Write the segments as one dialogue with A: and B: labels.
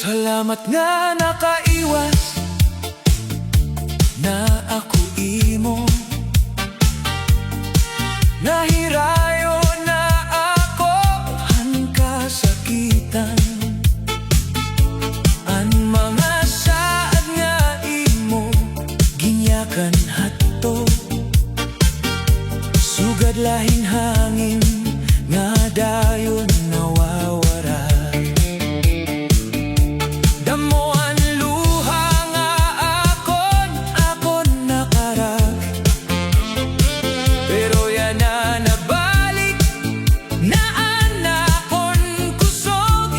A: Salamat nga nakaiwas na ako imo. Nahirayo na ako han kasakitan. Ang mga saad nga imo ginyakan hatto. Sugad lahing hangin nga dayon nawawara. Damuan luha nga akon nakarag. Pero yan na nabalik na anakon kusog.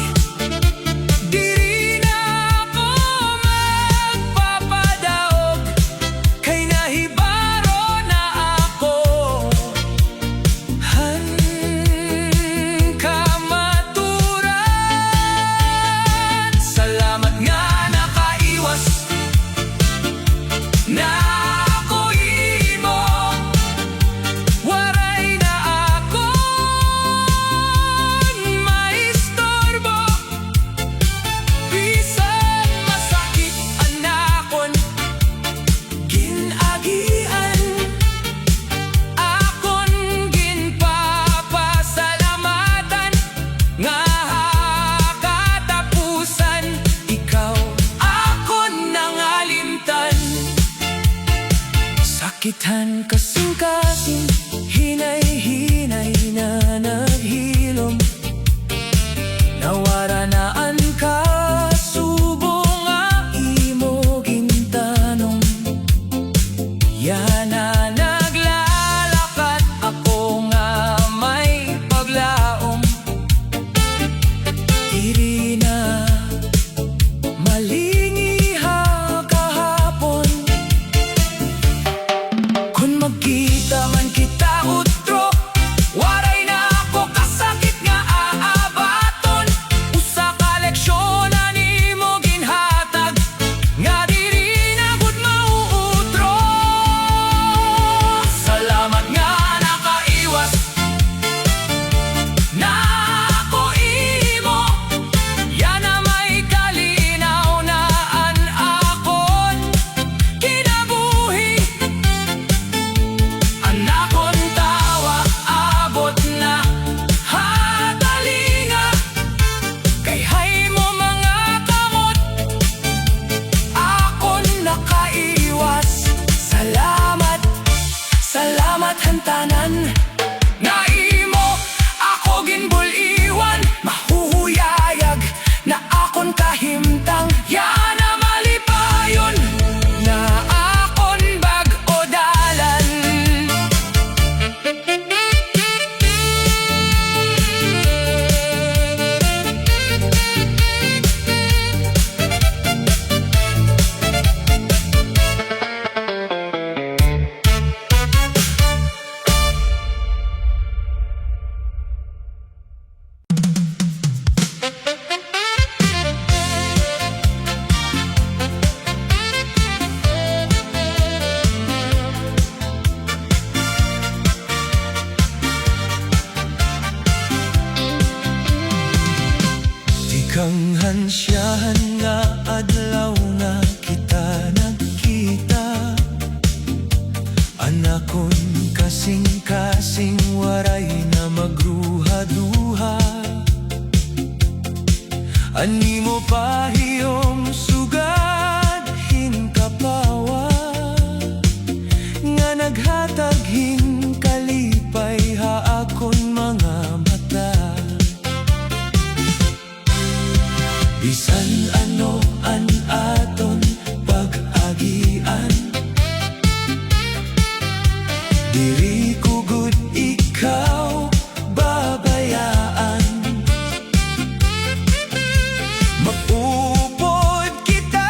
A: Diri na ako magpapadaog, kay nahibaro na ako. Han kamaturan. Salamat nga nakaiwas na ako imo. Waray na akon maistorbo. Bisan masakit anakon ginagian. Akon ginpapasalamatan nga katapusan. Ikaw akon nangalimtan. Sakitan kasing-kasing, hinay-hinay na naghilom. Nawaranaan ka subo nga imo gintanong. Yan na naglalakad ako nga may paglaom. Diri na malingiha kahapon. Kung magkita man kita utro, waray na ako kasakit nga aabaton. Usa ka leksyon na nimo ginhatag, nga diri na gud mauutro. Salamat nga nakaiwas na ako imo. Yan na may kalinaw na akon kinabuhi. Anakon tawa abot na hatalinga. Kay hay mo mga kamot, akon nakaiwas. Salamat, salamat hantanan. Na imo ako ginbuliwan, mahuhuyayag na akon kahimtang. Yan na malipayon na akon bag-o dalan. Kang hansyahan nga adlaw nga kita nagkita. Anakon kasing-kasing waray na magruha-duha. Ani mo pahiyom sugad hinkapawa, nga naghatag hinkalipay haakon mga mata. Bisan ano an aton pag-agian, diri ko gud ikaw babayaan. Mapupod kita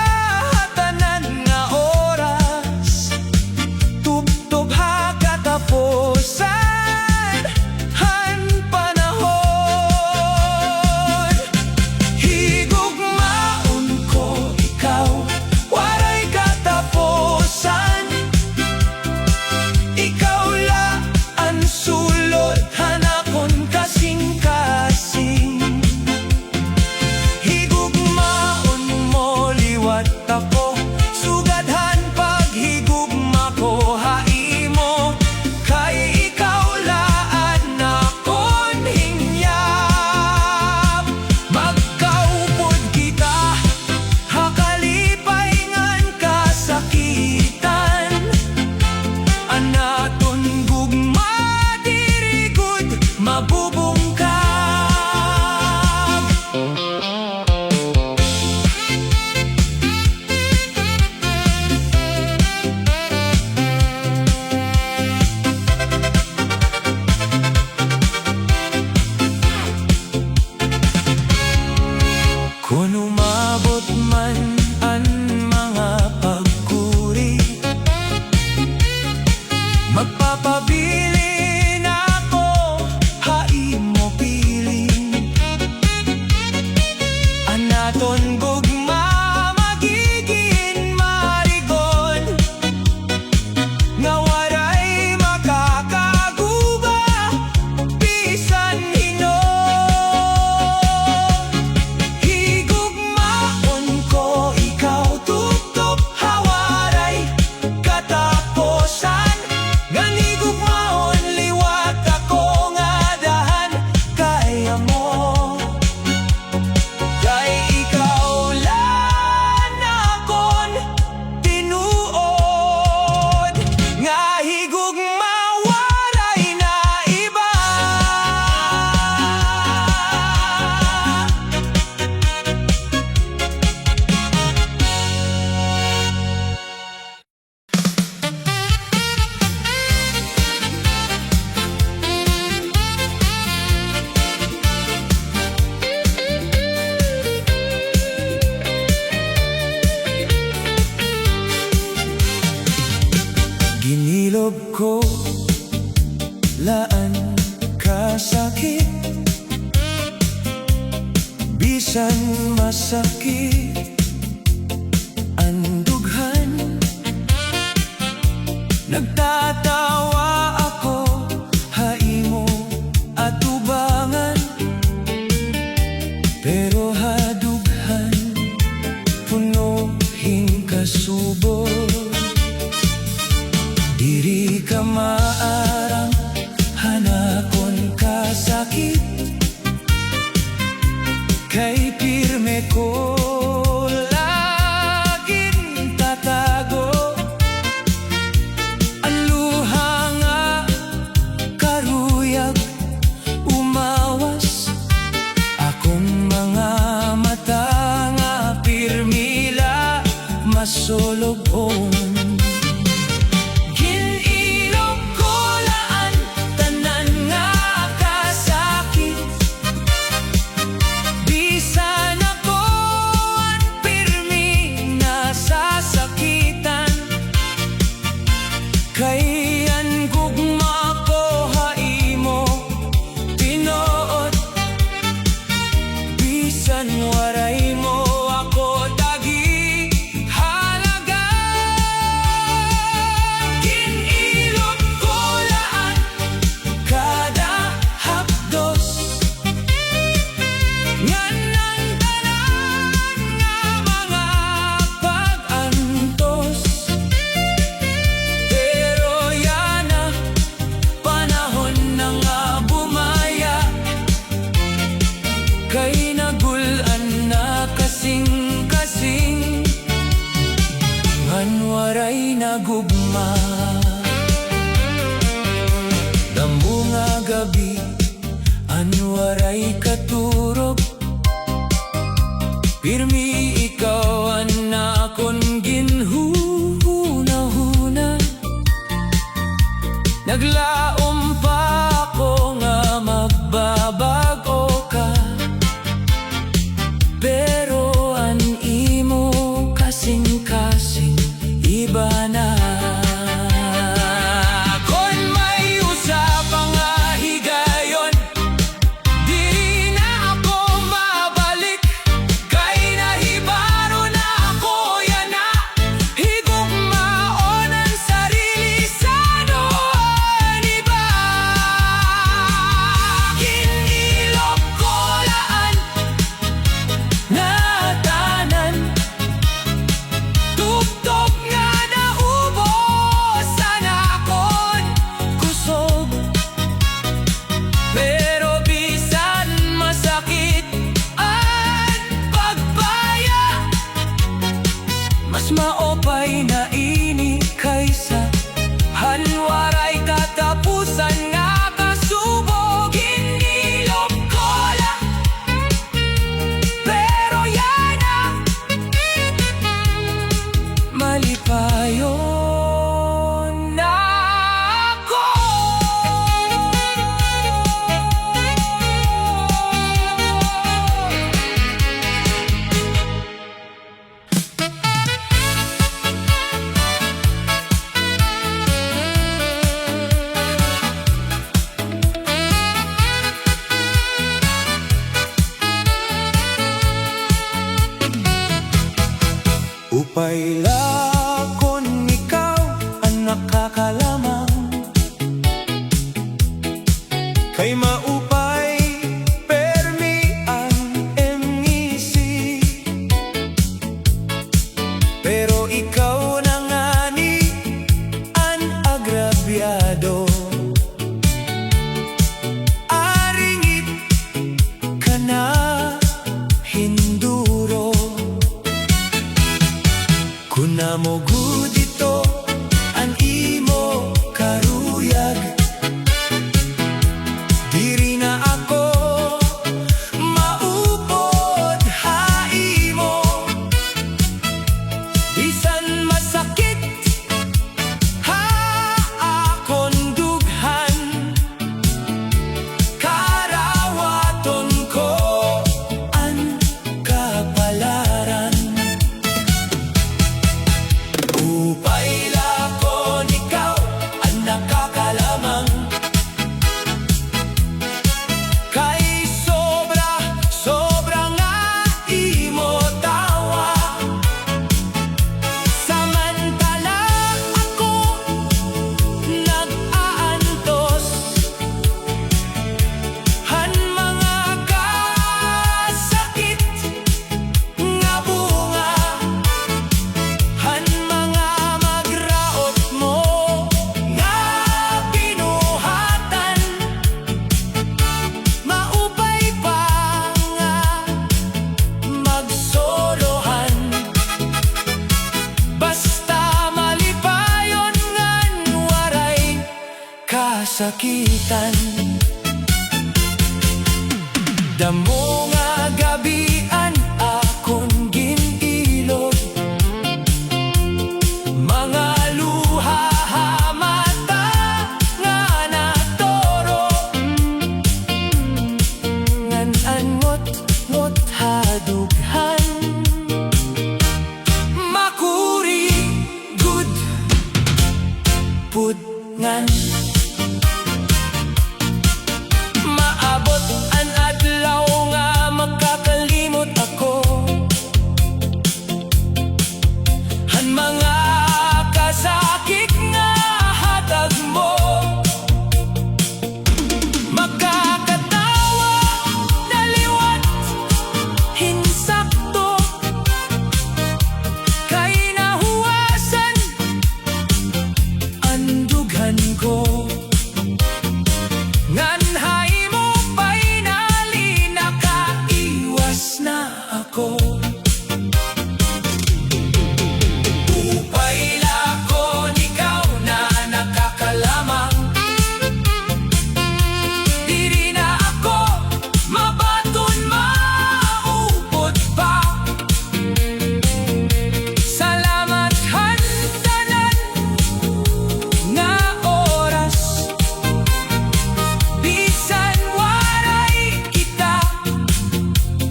A: hatanan nga oras, tubtob ha katapusan han panahon. Higugma Kung umabot man ang mga pagkuri, magpapabilin ako, hain mo piling. Anaton gugma magiging marigon, nga waray makakaguba, bisan hino. Higugmaon ko ikaw tuptop, hawaray kataposan. Ganigugmaon liwat ako nga dahan, kaya mo. Kay ikaw lang akon tinuod, nga higugma waray na iba. Ginilob ko laan kasakit, bisan masakit ang dughan. Nagtatawa ako, haimo atubangan, pero hadughan puno hingkasubo. Diri ka maarang hanakon kasakit, kay pirme ko laging tatago. Ang luha nga karuyag umawas, akong mga mata nga pirmila masulobon. Ginilog ko laan tanan nga kasakit, bisan ako at pirmi nasasakitan. Kayan gugma ko haimo tinuod, bisan waray mo ako dagi halaga. Ginilog ko laan kada hapdos, nga nang tanan nga mga pag-antos. Pero yana panahon na nga bumaya, kay nagulan na kasing-kasing, ngan waray nagugma. Damo nga gabi an waray katurog, pirmi ikaw an akon ginhuna-huna. Naglaom pa ako nga magbabago ka, pero an imo kasing-kasing iba na. Kon may usa pa nga higayon, diri na ako mabalik, kay nahibaro na ako yana. Higugmaon ang sarili sa noon iba. Ginilog ko laan na tanan, tuptop nga naubusan akon kusog. Pero bisan masakit ang pagbaya, mas maopay na ini kaysa hanwaray katapusan nga kasubo. Ginilog ko lang, pero yana malipayon na ako. Upay lakon ikaw ang nakakalamang, kay maupay permi ang emisi. Pero ikaw na ngani ang agrabyado, aringit ka na hinduro. Kunamo gud ito ang imo karuyag, diri na ako maupod haimo. Bisan masakit ha akon dughan, karawaton ko ang kapalaran. Upay lakon ikaw ang nakakalamang, kay sobra nga imo tawa. Samantala ako nag-aantos, han mga kasakit nga bunga, han mga magraot mo nga pinuhatan. Maupay pa nga magsolohan, basta malipayon ngan waray kasakitan. Damo nga gabian akon ginilog, mga luha mata nga natoro, ngan angot hadughan. Makuri good pud ngan maabot an adlaw nga makakalimot ako, han mga kasakit nga hatag mo. Makakatawa naliwat hinsakto, kay nahuwasan ang dughan ko. Ngan mo pa'y nali nakaiwas na ako. Upay lakon ikaw na nakakalamang, diri na ako mabaton maupod pa. Salamat han tanan nga oras, bisan waray kita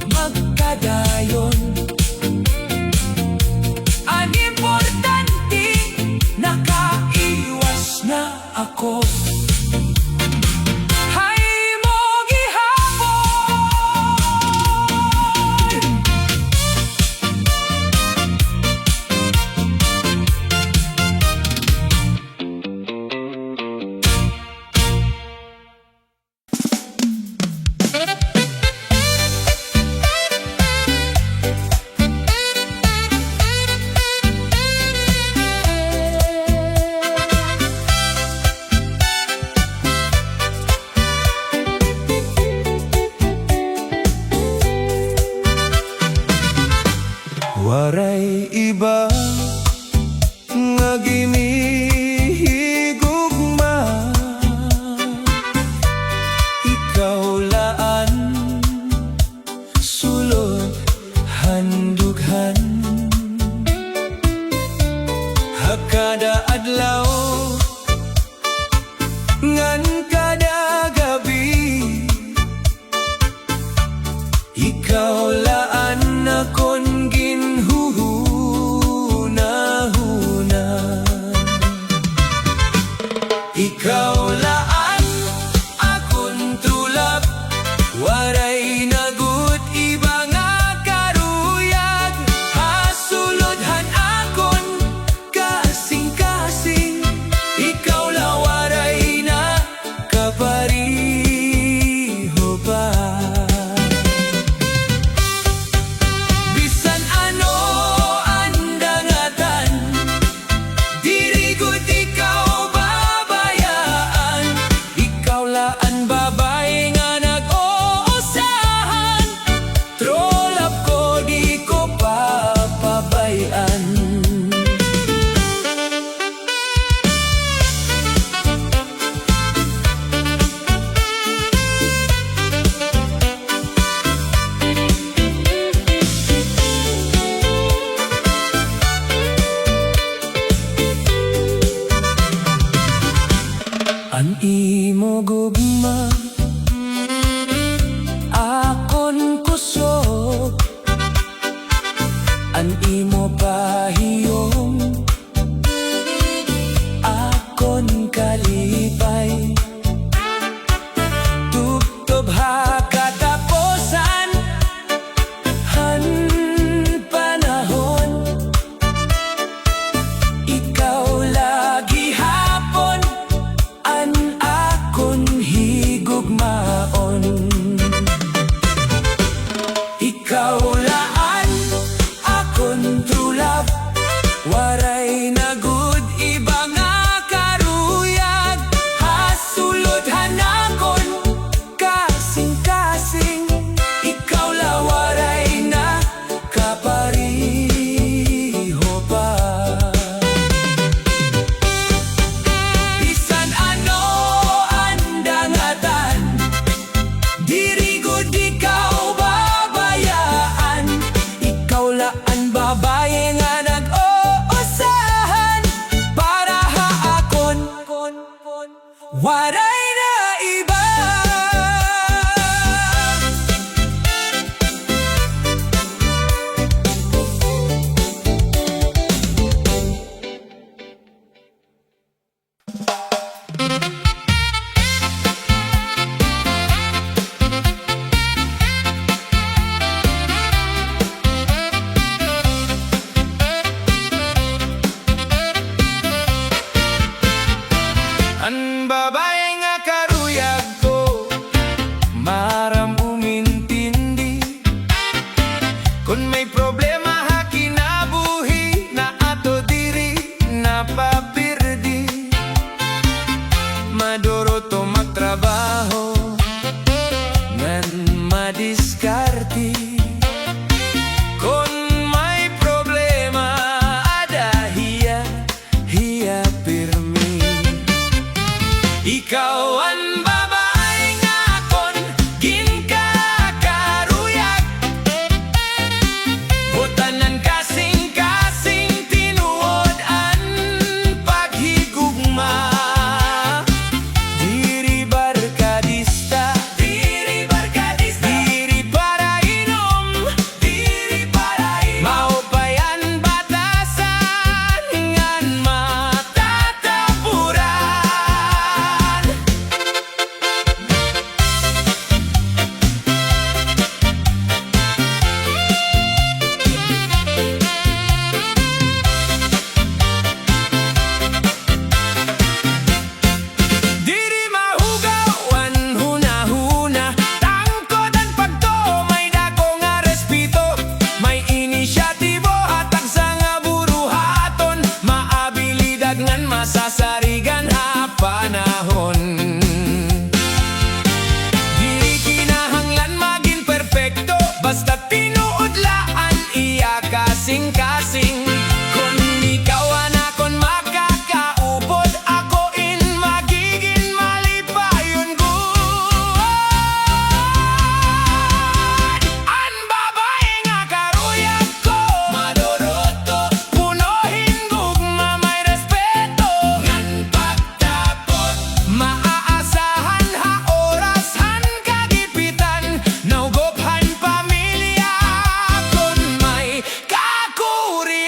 A: magkadayon. Ang importante nakaiwas na ako. Hay mo gihapon. Waray iba nga ginihigugma, ikaw laan sulod handughan. Hakada adlaw ngan kada gabi, ikaw laan akon ginhuhunahunan. Ikaw laan akon tulap, waray nagut iba nga karuyag, hasulodhan an imo pahiyom, akon kalipay. Tubtob ha kataposan, han panahon. Ikaw lagi hapon, an akon higugmaon. Ikaw laan, akon true love, waray na good iba nga karuyag. Hasulod hanakon, kasing-kasing, ikaw la waray na kapariho pa. Bisan ano ang dangatan, diri gud ikaw babayaan. Ikaw laan babae nga nag-uusahan, para haakon waray na iba. Ang babae nga karuyag ko, maram umintindi. Kung may problema ha kinabuhi, na ato diri napapirdi. Maduro to magtrabaho, ngan madiskarti. Kung may problema, ada hiya pirmi. Ikaw ang babae nga akon ginkakaruyag, butanan kasing-kasing tinuod ang paghigugma. Diri barkadista, diri para inom, maupayan batasan ngan matatapuran. Diri mahugaw ang huna-huna, tangkod ang pagto, may dako nga respeto, may inisyatibo hatag sa nga buruhaton, maabilidad ngan masasarigan ha panahon. Diri kinahanglan maging perfecto, basta tinuodlaan iya kasing-kasing. Kung ikaw anakon makakaupod, ako in magiging malipayon good. Ang babae nga karuyag ko, madoroto, punohin gugma may respeto, ngan pagtapot, maaasahan ha oras han kagipitan, naugophan pamilya kung may kakurian.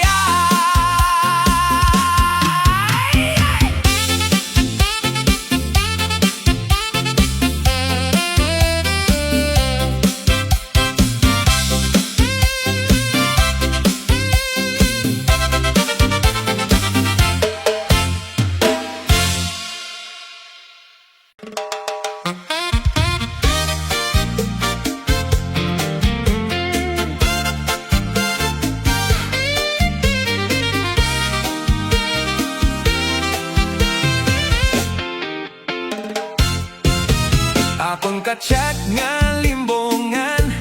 A: Akon ka-chat nga limbongan,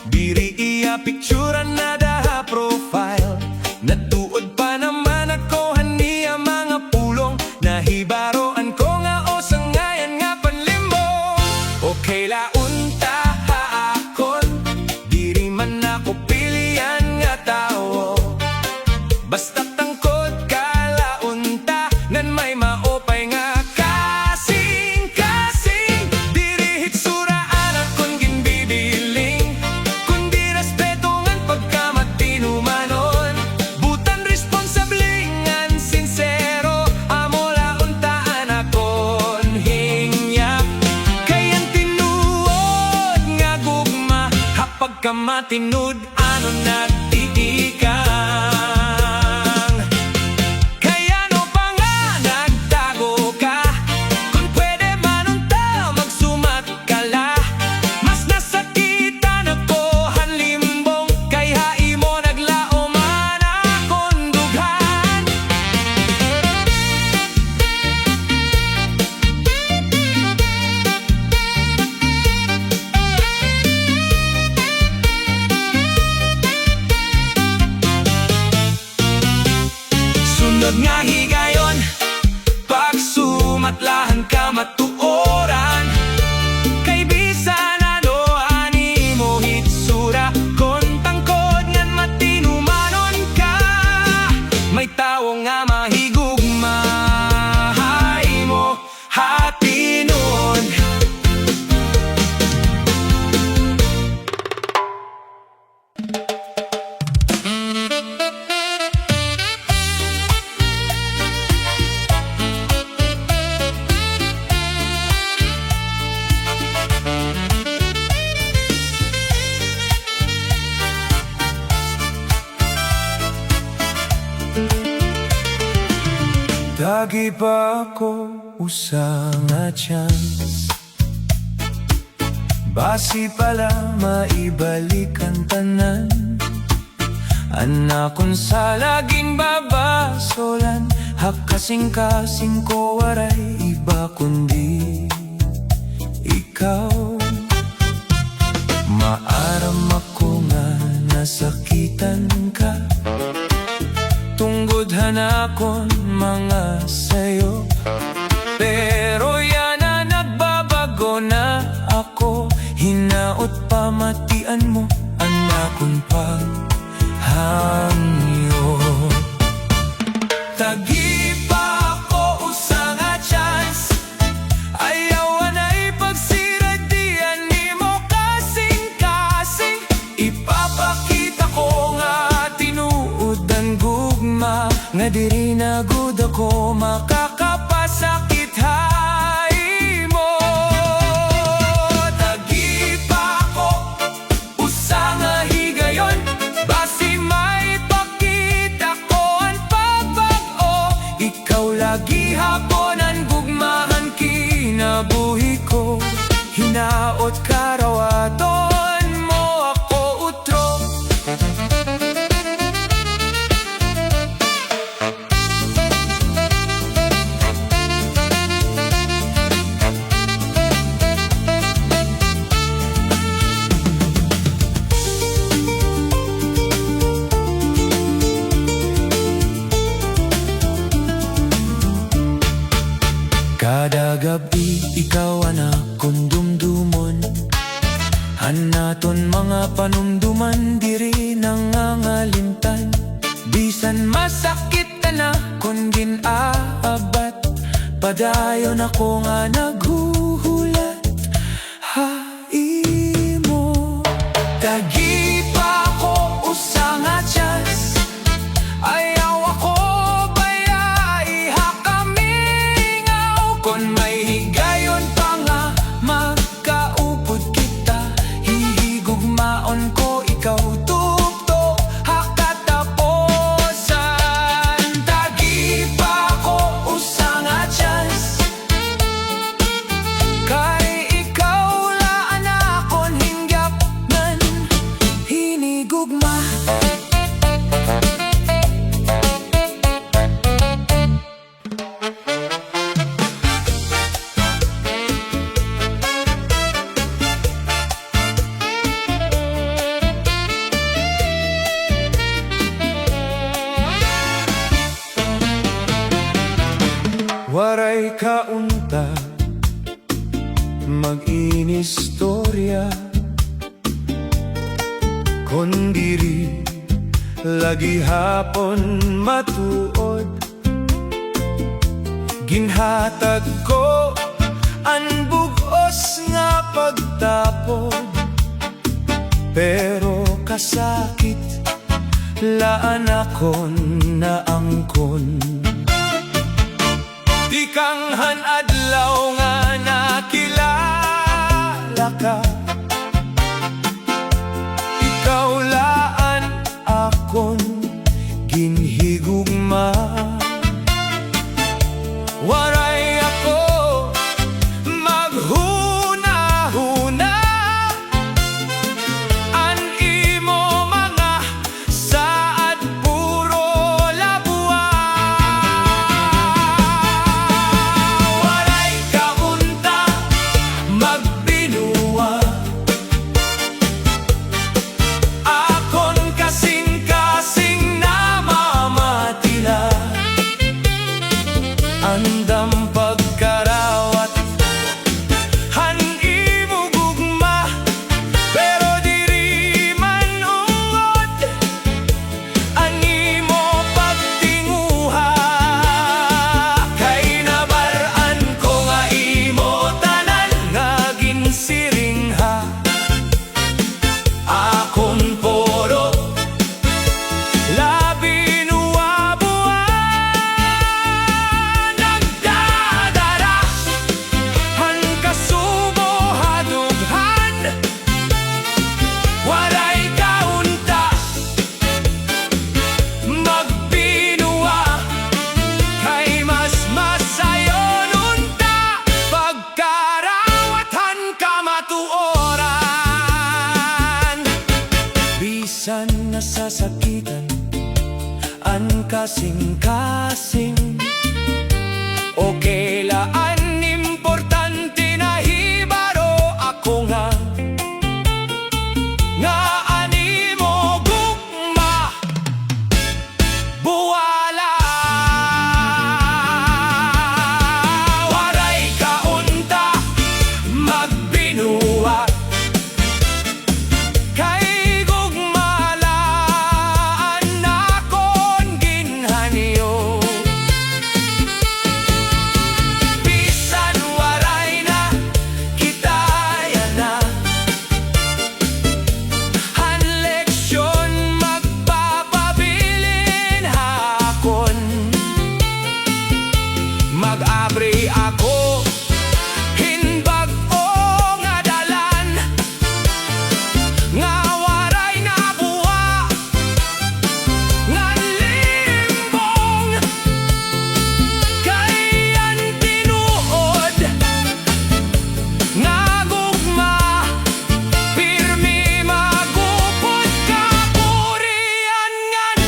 A: diri iya picturean na daha profile. Natuod pa naman ako haniya mga pulong, nahibaroan ko nga o sangayan nga panlimbong. Okay launta ha akon, diri man ako pilihan nga tao. Basta tangkod ka launta, nan may maopay nga kasing-kasing. Diri hitsuraan akon ginbibiling, kundi respeto ngan pagkamatinumanon. matinud ano nagtitikang. Kaya no pa nga nagtago ka, kung pwede manunta magsumat ka la. Mas nasakitan ako hanlimbong, kaya imo naglaoman akong dughan. Sunod nga higayon, pag sumatlahan ka matuoran, kay bisan ano ani mo hitsura, kon tangkod ngan matinumanon ka, may tao nga mahigugma mo hatinon. Dagi pa ako usa nga chance, basi pala maibalik ang tanan. Anakon sa laging babasolan, hakasing-kasing ko waray iba kundi ikaw. Maaram ako nga nasakitan ka, tunggod hanakon mga sayo, pero yan na nagbabago na ako. Hinaot pamatian mo anakon paghangyo. Tagi pa ako usa nga chance, ayaw anay pagsiragdian nimo kasing-kasing. Ipapakita ko nga tinuod ang gugma, nga diri na gud ako makakapasakit hay mo. Tagi pa ako usa nga higayon, basi may pakita ko ang pagbago. Ikaw lagi hapon ang gugmahan kinabuhi ko, hinaot karawaton mo ako utro. Kada gabi ikaw ang akong dumdumon, hanaton mga panumduman diri nangangalimtan. Bisan masakit na kung ginaabat, padayon ako nga naghuhulat haimo. Tagi pa ako usa nga chance, ayaw ako kon may higayon pa nga magkaupod kita, hihigugmaon ko ikaw tukto hakataposan. Tagi pa ako usa nga chance, kay ikaw laan akon hinggap man hinigugma. Waray kaunta mag-inistorya, kundiri lagi hapon matuod. Ginhatag ko ang bugos nga pagtapod, pero kasakit laan akon naangkon. Di kang hanadlaw nga nakilala ka, ikaw kasing-kasing. Okay laan, importante na hibaro ako nga animo gugma buwala. Waray kaunta magbinuwa kay gugmalaan akon ginhaniyo. Bisan waray na kitaya na han leksyon magpapabilin hakon. Mag-abri ako hinbag o nga dalan nga waray na buwa nga limbong kayan tinuod nga gugma pirmi magupod ka purian ngan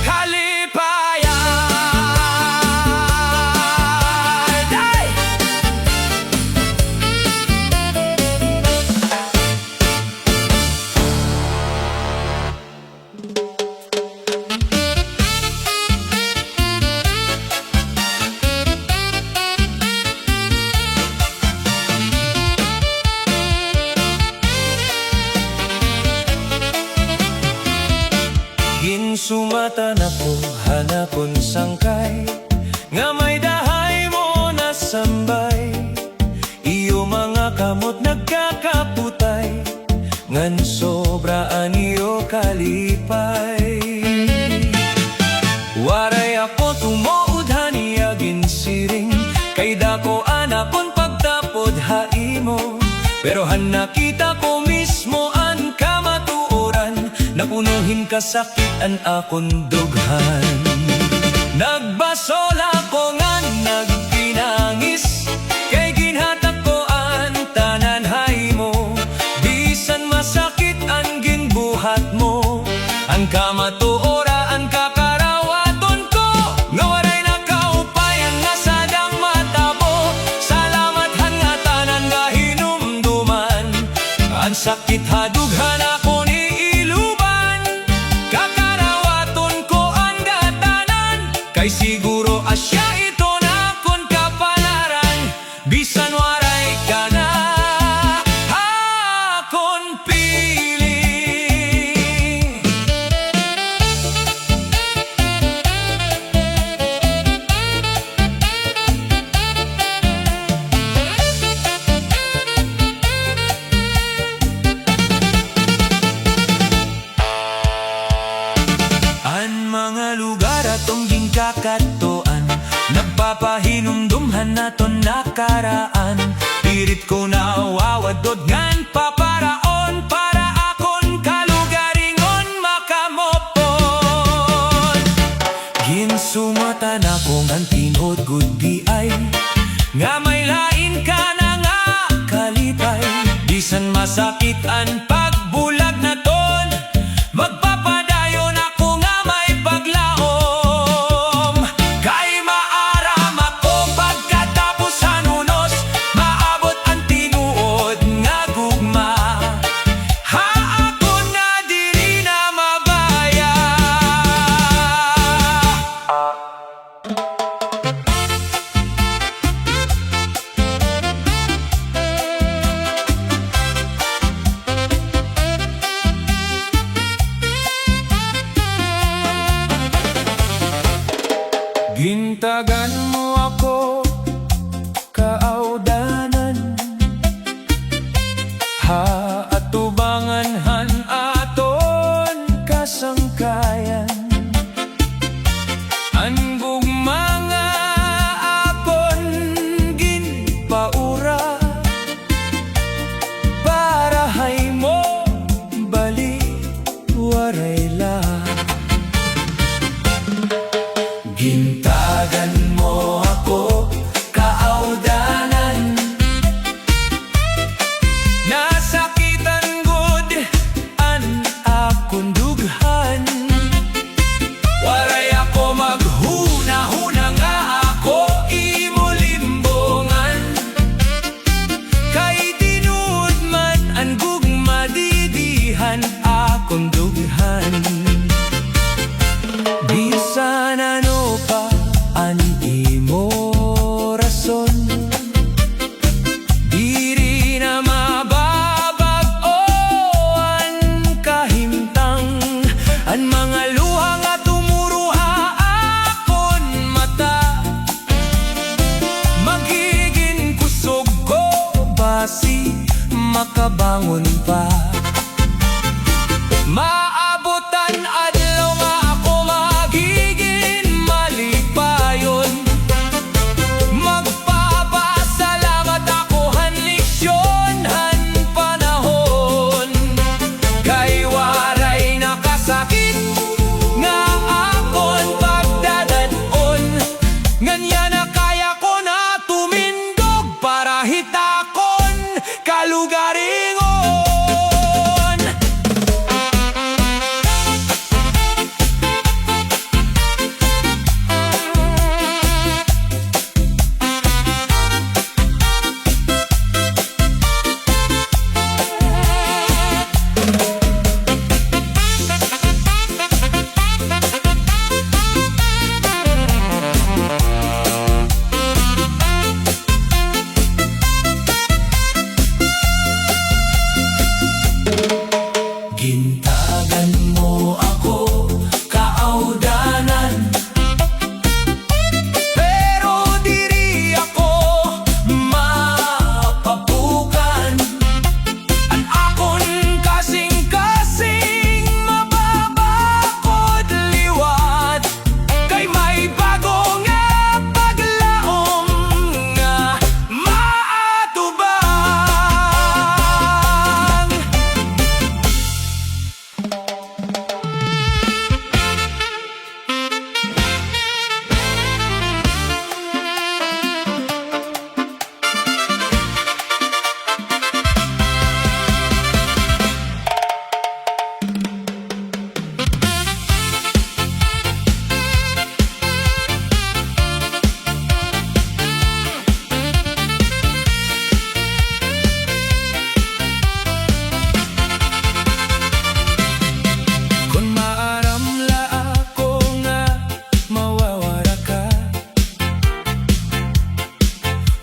A: kalipayan. Ay! Ginsumatan ako hanakon sangkay nga may dahay mo nasambay. Iyo mga kamot nagkakaputay ngan sobraan iyo kalipay. Waray ako tumood haniya ginsiring kay dako anakon pagtapod haimo. Pero han nakita ko mismo an kamatuoran napunuhin kasakitan akon dughan. Nagbasol ako nga nagpinangis kay ginhatag ko ang tanan haymo. Bisan masakit ang ginbuhat mo, ang kamatuora ang kakarawaton ko nga waray nakaupayan nga sadang matabo. Salamat han nga tanan nga hinumduman, ang sakit hadughan ako ni iluban. Kakarawaton ko ang datanan kay siguro asya ito na kon kapalaran. Bisan waray ka na akon piling. Ang mga lugar atong ginkakatoan nagpapahinumdumhan naton nakaraan. Pirit ko na wawadod ngan paparaon para akon kalugaringon makamopon. Ginsumatan ako ngan tinod gudi ay nga may lain ka na nga kalipay. Bisan masakit ang pagbulag na ton, magpapadayon ako nga may paglaom. Kay maaram ako pagkatapos hanunos, maabot ang tinuod nga gugma. Ha ako na diri na mabaya. Gintagan mo ako kaawdanan, haatubangan han aton kasangkayan. Ang gugma nga akon ginpaura para hay mo bali waray la. Gintagan mo makabangon pa. Maabutan adlaw nga ako magiging malipayon. Magpapasalamat ako han leksyon han panahon. Kay waray nakasakit nga akon pagdadanon. Nganya na kaya ko na tumindog para hitakon kalugaringon. Gintagan mo ako kaawdanan, pero diri ako mapabukan. An akon kasing-kasing mababakod liwat, kay may bago nga paglaom nga maatubang. Kung maaramla ako nga mawawara ka,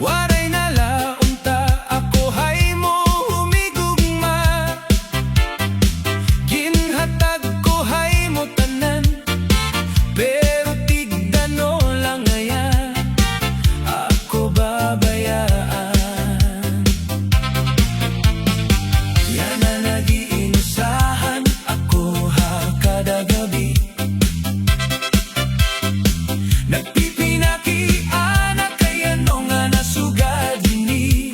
A: waray na launta ako hay mo humigugma. Ginhatag ko hay mo tanan, pero tigdano lang ngaya ako babayaan. Yan na nag-iinusahan ako ha kada gabi. Nagpipinakianak kaya no nga nasugad ini.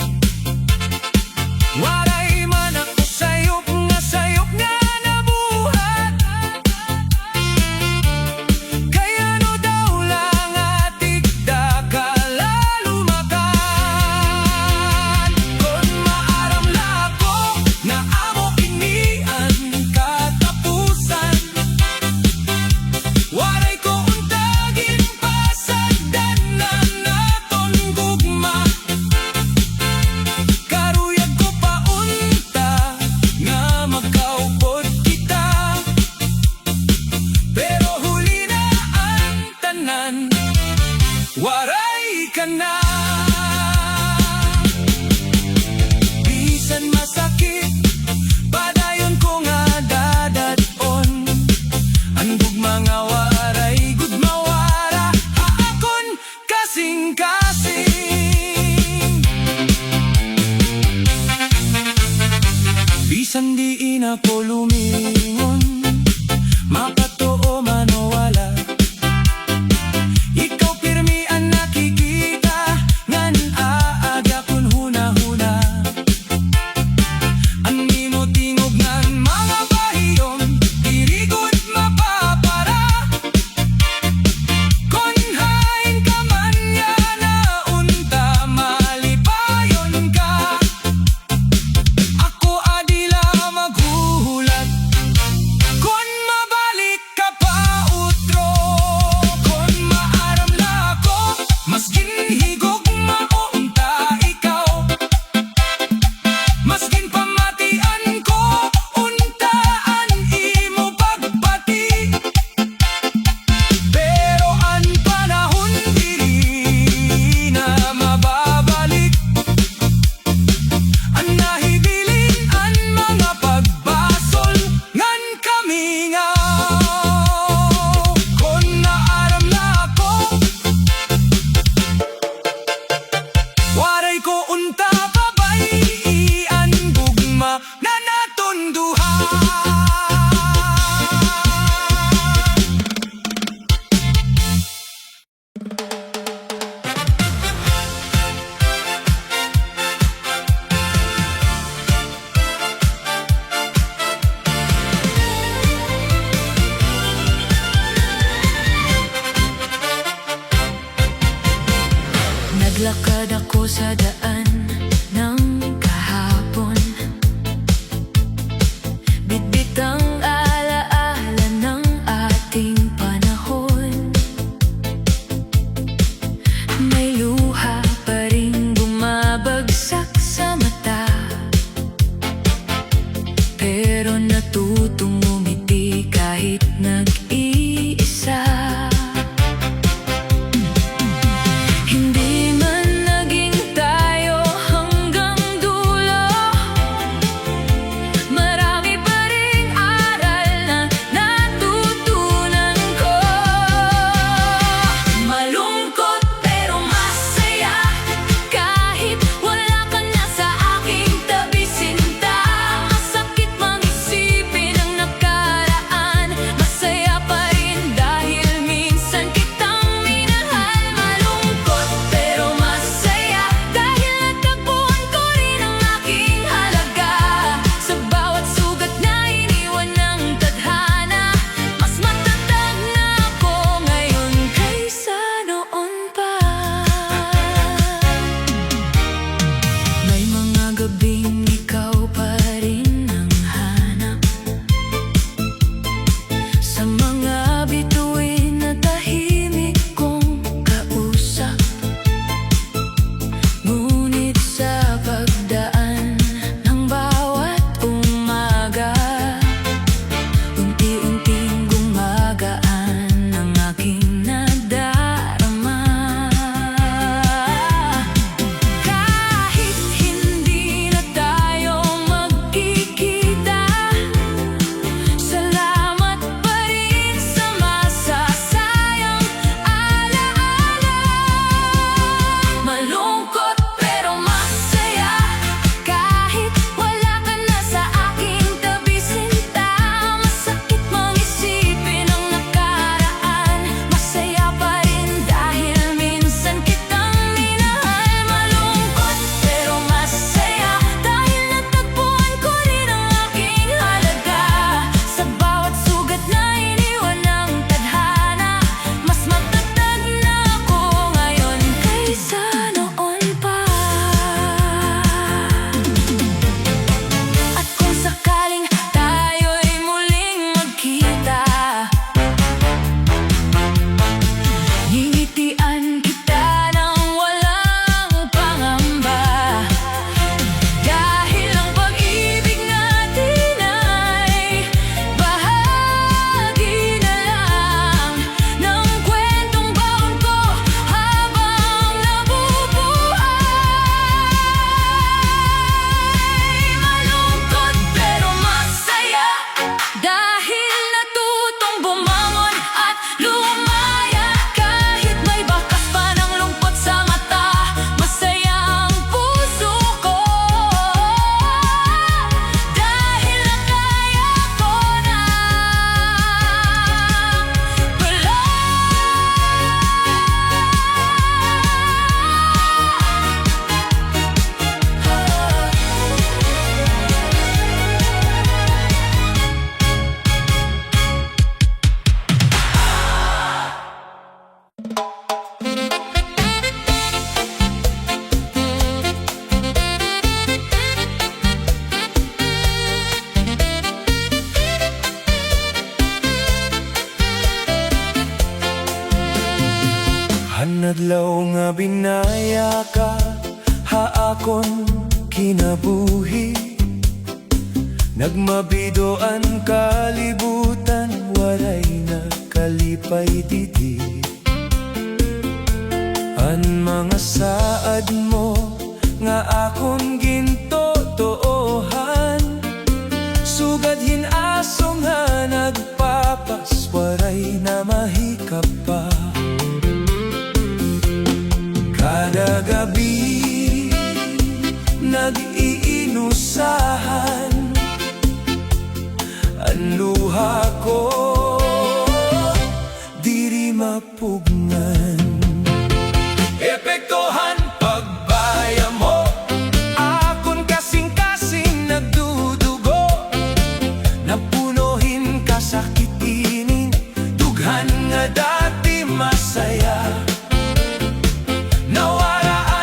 A: Waray man ako sayop nga nabuhat. Kaya no daw lang atigda ka lalumakan. Kung maaramla ko na amo kini ang katapusan, waray ko untagin pasagdan na naton gugma. Karuyag ko pa unta nga magkaupod kita, pero huli na ang tanan, waray ka na. Bisan masakit, padayon ko nga dadaton. Ang gugma nga waray gud mawara, haakon kasing-kasing. Bisan diin ako lumingon, mapatuo man o wala, ikaw pirmi ang nakikita, ngan aaga kun huna-huna. Ang imo tingog ngan mga bahiyom, diri gud mapapara.
B: Naglakad ako sa daan ng kahapon, bitbit ang alaala ng ating panahon. May luha pa rin bumabagsak sa mata, pero natutong umiti kahit nag-iisa. Hindi man naging tayo hanggang dulo, marami pa ring aral na natutunan ko. Malungkot pero masaya, kahit wala ka na sa aking tabi, sinta. Masakit mang isipin ang nakaraan, masaya pa rin dahil minsan kitang minahal. Malungkot pero masaya, dahil natagpuan ko rin ang aking halaga. Sa bawat sugat na iniwan ng tadhana, mas matatag na ako ngayon kaysa noon pa. May mga gabing ikaw pa rin ang hanap, sa mga bituin na tahimik kong kausap. Ngunit sa pagdaan ng bawat umaga, unti-unting gumagaan ang aking nadarama. Kahit hindi na tayo magkikita, salamat pa rin sa masasayang alaala. Malungkot pero masaya, kahit wala ka na sa aking tabi, sinta. Masakit mang isipin ang nakaraan, masaya pa rin dahil minsan kitang minahal. Malungkot pero masaya, dahil natagpuan ko rin ang aking halaga. Sa bawat sugat na iniwan ng tadhana, mas matatag na ako ngayon kaysa noon pa. At kung sakaling tayo'y muling magkita, ngingitian kita nang walang pangamba. Dahil ang pag-ibig natin ay bahagi na lang ng kwentong baon ko habang nabubuhay. Malungkot pero masaya, dahil natutong bumangon at lumaya. Kahit may bakas pa ng lungkot sa mata, masaya ang puso ko. Dahil nakaya ko na
A: Hanadlaw nga binaya ka, haakon kinabuhi. Nagmabidoan kalibutan, walay nakalipay didi. An mga saad mo nga akon gintotoohan, sugad hinaso nga nagpapaswaray na mahikap pa. Kada gabi nag-iinusahan ang luha ko, diri mapugnan. Epektohan pagbaya mo, akon kasing-kasing nagdudugo. Napunohin kasakit ini, dughan nga dati masaya. Nawala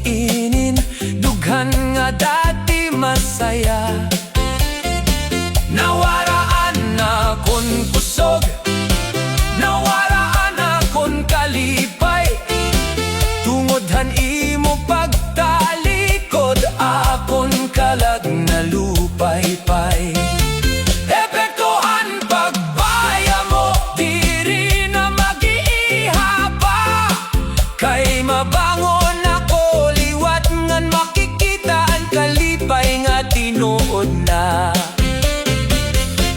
A: diinin dughan nga dati masaya. Nawaraan na kon kusog, nawaraan na kon kalipay, tungodhan imo pagtalikod, akon kalag na lupay-pay. Epektuhan pagbaya mo, diri na mag-iiha pa, kay mabangon ako liwat ngan makikita ang kalipay nga tinuod na.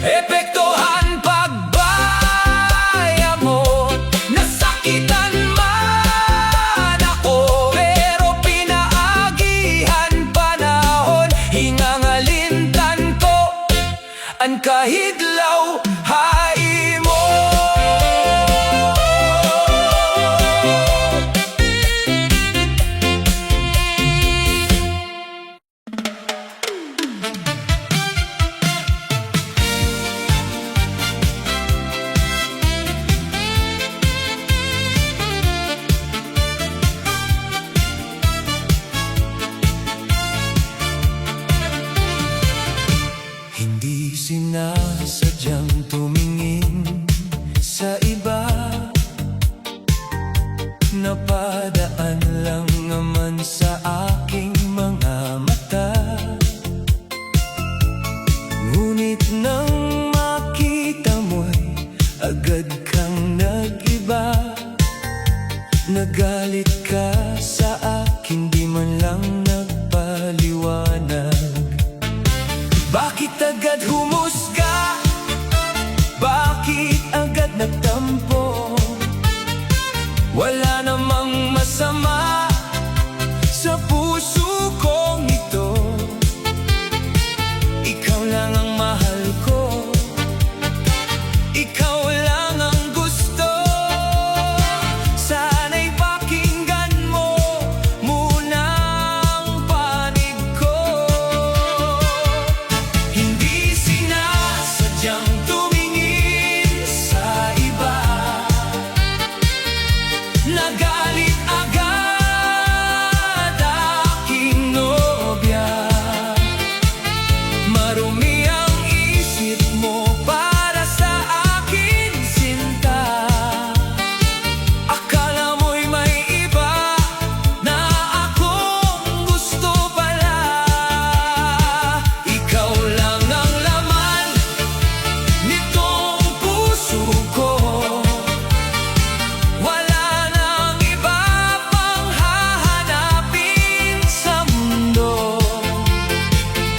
A: Epektuhan pagbaya mo, nasakitan man ako, pero pinaagihan panahon, hingangalintan ko ang kahidlaw hai mo. Hindi sinasadyang tumingin sa iba, napadaan lang naman sa aking mga mata. Ngunit nang makita mo'y agad kang nag-iba, nagalit ka sa akin, di man lang nagpaliwanag. Bakit agad humusga? Bakit agad nagtampo? Wala namang masama sa puso kong ito. Ikaw lang ang mahal ko, ikaw lang ang gusto. Sana'y pakinggan mo muna ang panig ko. Hindi sinasadyang tumingin sa iba, nagalit agad aking nobya. Marumi ang isip mo para sa akin, sinta. Akala mo'y may iba na akong gusto pala. Ikaw lang ang laman nitong puso ko, wala nang iba pang hahanapin sa mundo.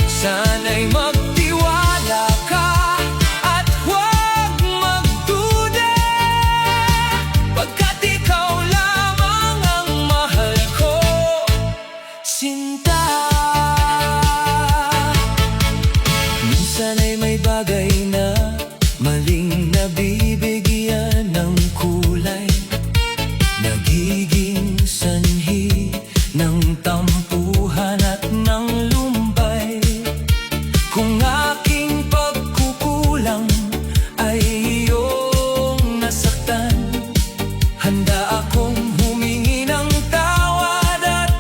A: Sana'y magtiwala ka at huwag magduda, pagkat ikaw lamang ang mahal ko, sinta. Minsan ay may bagay na maling nabibigyan ng kulay, nagiging sanhi ng tampuhan at ng lumbay. Kung aking pagkukulang ay iyong nasaktan, handa akong humingi ng tawad at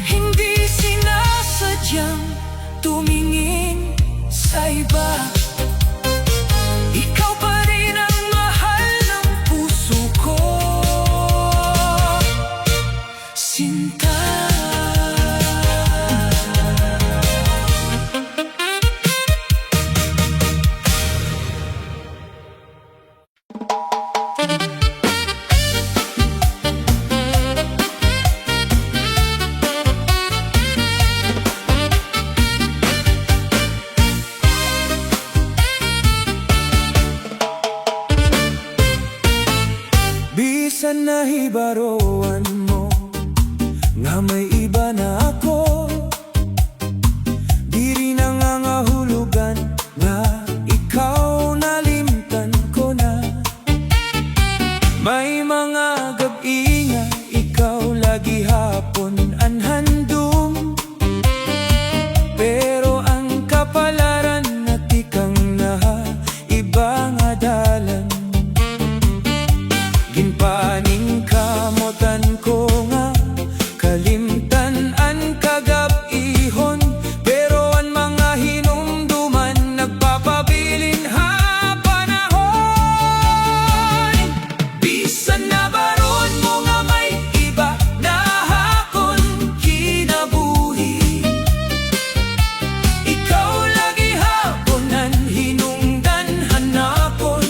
A: Hindi sinasadyang tumingin sa iba. Ikaw pa rin ang mahal ng puso ko, Sinta. Bisan na hibaroan mo nga may iba na ako, di rin nangangahulugan nga ikaw nalimtan ko na. May mga gabi nga ikaw lagi hapon anhandum, pero ang kapalaran na tikang naha ibang adalan. Ginpaning kamotan ko nga kalimtan an kagab-ihon, pero ang mga hinumduman nagpapabilin ha panahon. Bisan na baron mo nga may iba na hakon kinabuhi, ikaw lagi hapon ang hinungdan hanapon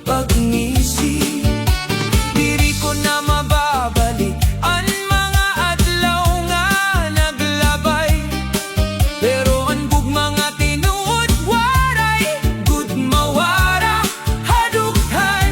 A: pagngisi. Diri ko na mababalik ang mga adlaw nga naglabay, pero ang gugma nga tinuod waray gud mawara hadughan.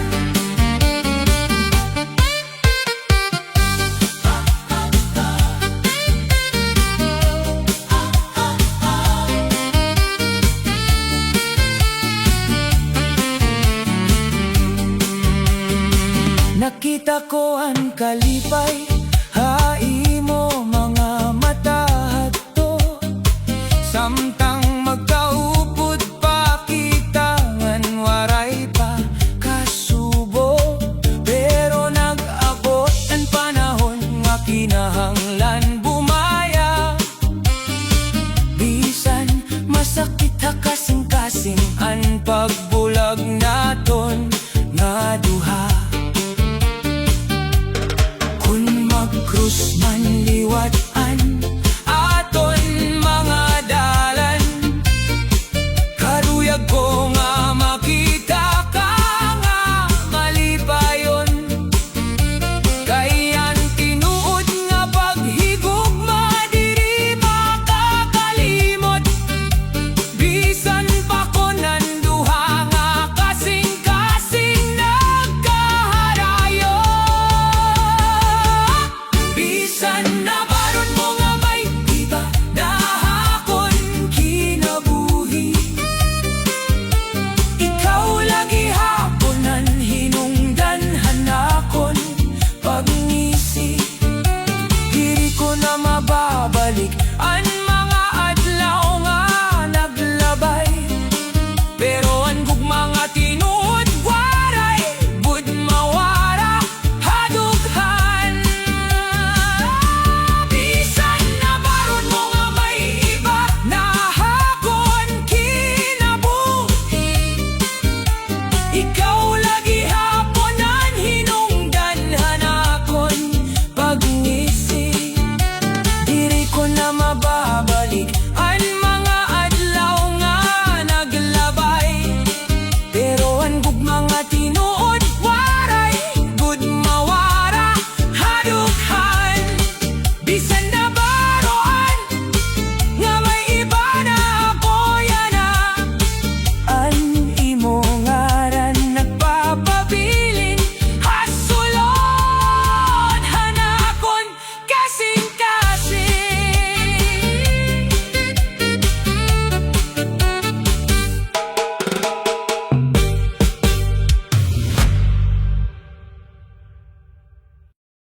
A: Nakita ko ang kalipay, hai mo mga mata hadto, samtang magkaupod pa kita ngan waray pa kasubo. Pero nag-abot ang panahon nga kinahanglan bumaya. Bisan masakit ha kasing-kasing ang pagbulag naton,